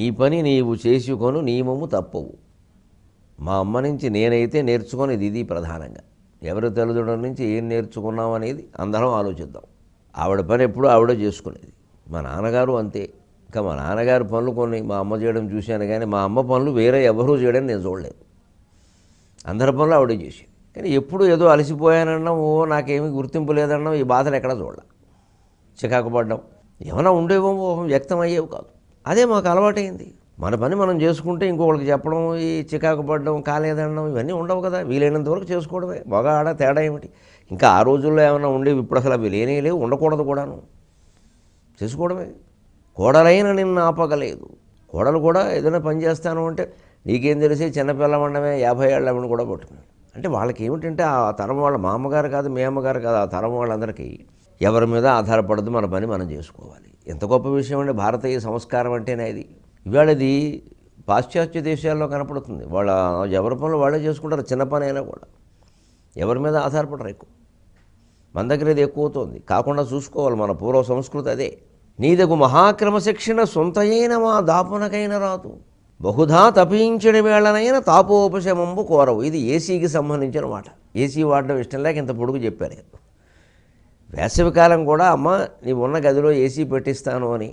ఈ పని నీవు చేసుకొను నియమము తప్పవు. మా అమ్మ నుంచి నేనైతే నేర్చుకునేది ఇది ప్రధానంగా. ఎవరి తల్లిదండ్రుల నుంచి ఏం నేర్చుకున్నాం అనేది అందరం ఆలోచిద్దాం. ఆవిడ పని ఎప్పుడూ ఆవిడ చేసుకునేది. మా నాన్నగారు అంతే. ఇంకా మా నాన్నగారి పనులు కొన్ని మా అమ్మ చేయడం చూశాను, కానీ మా అమ్మ పనులు వేరే ఎవరూ చేయడం నేను చూడలేదు. అందరి పనులు ఆవిడే చేసేది. కానీ ఎప్పుడు ఏదో అలసిపోయానన్నాం, నాకేమీ గుర్తింపు లేదన్నాం, ఈ బాధలు ఎక్కడా చూడాల. చికాకు పడ్డం ఏమైనా ఉండేవో వ్యక్తం అయ్యేవి కాదు. అదే మాకు అలవాటైంది. మన పని మనం చేసుకుంటే ఇంకొకరికి చెప్పడం, ఈ చికాకు పడడం, కాలేదనడం ఇవన్నీ ఉండవు కదా. వీలైనంత వరకు చేసుకోవడమే. మగ ఆడ తేడా ఏమిటి? ఇంకా ఆ రోజుల్లో ఏమైనా ఉండేవి, ఇప్పుడు అసలు అవి లేనే లేవు, ఉండకూడదు కూడాను. చేసుకోవడమే. కోడలైన నిన్ను ఆపగలేదు. కోడలు కూడా ఏదైనా పని చేస్తాను అంటే నీకేం తెలిసి చిన్నపిల్లమండమే 50 ఏళ్ళ కూడా పట్టుకున్నాను అంటే వాళ్ళకి ఏమిటంటే ఆ తరం వాళ్ళ మా అమ్మగారు కాదు, మీ అమ్మగారు కాదు, ఆ తరం వాళ్ళందరికీ ఎవరి మీద ఆధారపడదు, మన పని మనం చేసుకోవాలి. ఎంత గొప్ప విషయం అండి భారతీయ సంస్కారం అంటేనే ఇది. ఇవాళ ఇది పాశ్చాత్య దేశాల్లో కనపడుతుంది. వాళ్ళ ఎవరి పనులు వాళ్ళే చేసుకుంటారు, చిన్న పని అయినా కూడా ఎవరి మీద ఆధారపడరు ఎక్కువ. మన దగ్గర ఇది ఎక్కువ అవుతుంది. కాకుండా చూసుకోవాలి, మన పూర్వ సంస్కృతి అదే. నీదగు మహాక్రమశిక్షణ సొంతయైన మా దాపునకైన రాదు, బహుధా తపించిన వేళనైన తాపోపశమంబు కోరవు. ఇది ఏసీకి సంబంధించిన మాట. ఏసీ వాడడం ఇష్టం లేక ఇంత పొడుగు చెప్పారు. వేసవికాలం కూడా అమ్మ నీవు ఉన్న గదిలో ఏసీ పెట్టిస్తాను అని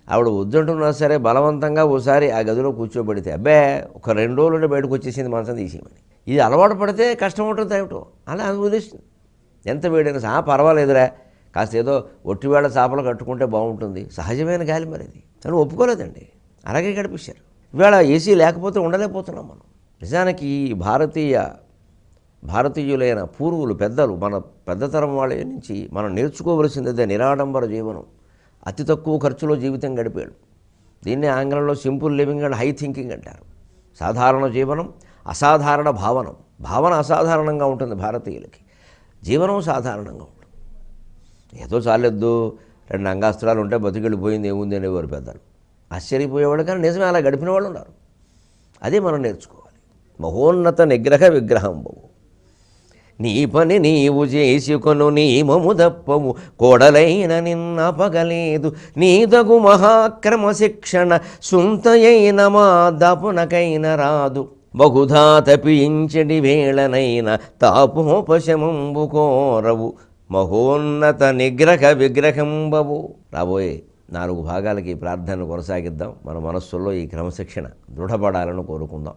ఆవిడ వద్దంటున్నా సరే బలవంతంగా ఓసారి ఆ గదిలో కూర్చోబెడితే అబ్బే ఒక 2 రోజులు బయటకు వచ్చేసింది మంచం తీసేయమని. ఇది అలవాటు పడితే కష్టం ఉంటుంది ఏమిటో, అలా అనుభవిస్తుంది. ఎంత వేడైనా పర్వాలేదురా, కాస్త ఏదో ఒట్టివేళ చేపలు కట్టుకుంటే బాగుంటుంది, సహజమైన గాలి మరి అది తను ఒప్పుకోలేదండి. అలాగే గడిపించారు. ఇవాళ ఏసీ లేకపోతే ఉండలేకపోతున్నాం మనం. నిజానికి భారతీయులైన పూర్వులు పెద్దలు, మన పెద్దతరం వాళ్ళ నుంచి మనం నేర్చుకోవలసిందే నిరాడంబర జీవనం. అతి తక్కువ ఖర్చులో జీవితం గడిపాడు. దీన్నే ఆంగ్లంలో simple living and high thinking అంటారు. సాధారణ జీవనం, అసాధారణ భావనం. భావన అసాధారణంగా ఉంటుంది భారతీయులకి, జీవనం సాధారణంగా ఉంటుంది. ఏదో చాలెద్దు 2 అంగాస్త్రాలు ఉంటే బతికెళ్ళిపోయింది ఏముంది అనేవారు పెద్దలు. ఆశ్చర్యపోయేవాడు, కానీ నిజమే అలా గడిపిన వాళ్ళు ఉన్నారు. అదే మనం నేర్చుకోవాలి. మహోన్నత నిగ్రహ విగ్రహంబవు, నీ పని నీవు చేసుకొను నియమము దప్పము, కోడలైన నిన్నపగలేదు, నీదగు మహాక్రమ శిక్షణ సుంతయైన మా దాపునకైన రాదు, బహుధా తపించడి వేళనైన తాపోపశమంబు కోరవు, మహోన్నత నిగ్రహ విగ్రహంబవు. రాబోయే 4 భాగాలకి ప్రార్థనను కొనసాగిద్దాం. మన మనస్సుల్లో ఈ క్రమశిక్షణ దృఢపడాలని కోరుకుందాం.